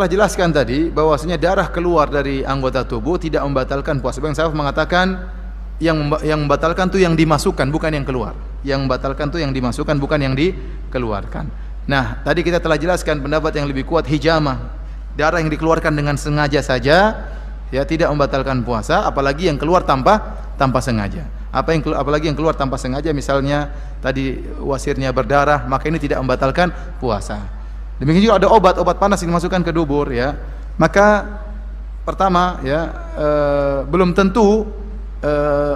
Telah jelaskan tadi bahwasanya darah keluar dari anggota tubuh tidak membatalkan puasa. Bang Sa'af mengatakan yang membatalkan itu yang dimasukkan bukan yang keluar. Yang membatalkan itu yang dimasukkan bukan yang dikeluarkan. Nah, tadi kita telah jelaskan pendapat yang lebih kuat hijamah. Darah yang dikeluarkan dengan sengaja saja ya tidak membatalkan puasa, apalagi yang keluar tanpa sengaja. Apalagi yang keluar tanpa sengaja, misalnya tadi wasirnya berdarah, maka ini tidak membatalkan puasa. Demikian juga ada obat panas yang dimasukkan ke dubur ya. Maka pertama ya belum tentu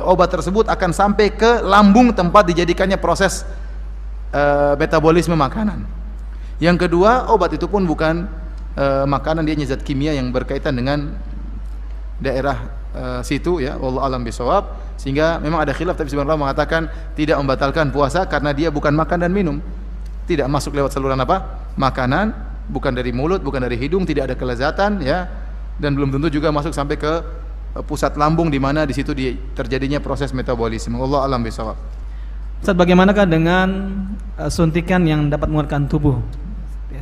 obat tersebut akan sampai ke lambung tempat dijadikannya proses metabolisme makanan. Yang kedua, obat itu pun bukan makanan, dia zat kimia yang berkaitan dengan daerah situ ya. Wallahu alam bisawab. Sehingga memang ada khilaf, tapi sebenarnya mengatakan tidak membatalkan puasa karena dia bukan makan dan minum. Tidak masuk lewat saluran makanan, bukan dari mulut, bukan dari hidung, tidak ada kelezatan ya, dan belum tentu juga masuk sampai ke pusat lambung di mana di situ terjadinya proses metabolisme. Allah alam bisawab. Ustaz, bagaimanakah dengan suntikan yang dapat menguatkan tubuh?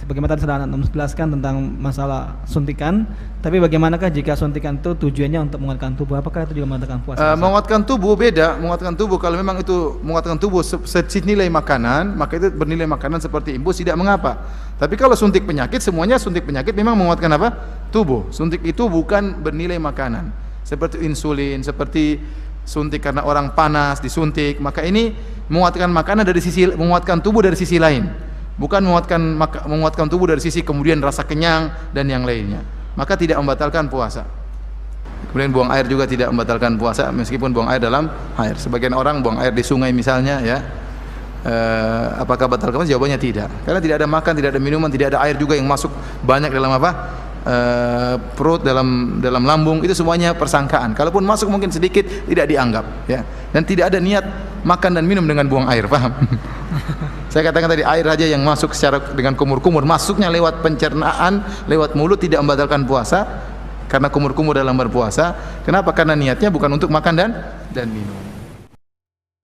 Bagaimana tadi sudah Anda menjelaskan tentang masalah suntikan, tapi bagaimanakah jika suntikan itu tujuannya untuk menguatkan tubuh? Apakah itu juga menguatkan puasa? Menguatkan tubuh beda. Menguatkan tubuh kalau memang itu menguatkan tubuh senilai makanan, maka itu bernilai makanan seperti imbus, tidak mengapa. Tapi kalau suntik penyakit, semuanya suntik penyakit memang menguatkan apa? Tubuh. Suntik itu bukan bernilai makanan. Seperti insulin, seperti suntik karena orang panas disuntik, maka ini menguatkan makanan dari sisi, menguatkan tubuh dari sisi lain. Bukan menguatkan tubuh dari sisi kemudian rasa kenyang dan yang lainnya. Maka tidak membatalkan puasa. Kemudian buang air juga tidak membatalkan puasa meskipun buang air dalam air. Sebagian orang buang air di sungai misalnya ya. Apakah batalkan puasa? Jawabannya tidak. Karena tidak ada makan, tidak ada minuman, tidak ada air juga yang masuk banyak dalam perut, dalam lambung, itu semuanya persangkaan. Kalaupun masuk mungkin sedikit, tidak dianggap ya. Dan tidak ada niat makan dan minum dengan buang air, paham? Saya katakan tadi air saja yang masuk secara dengan kumur-kumur, masuknya lewat pencernaan, lewat mulut, tidak membatalkan puasa karena kumur-kumur dalam berpuasa. Kenapa? Karena niatnya bukan untuk makan dan minum.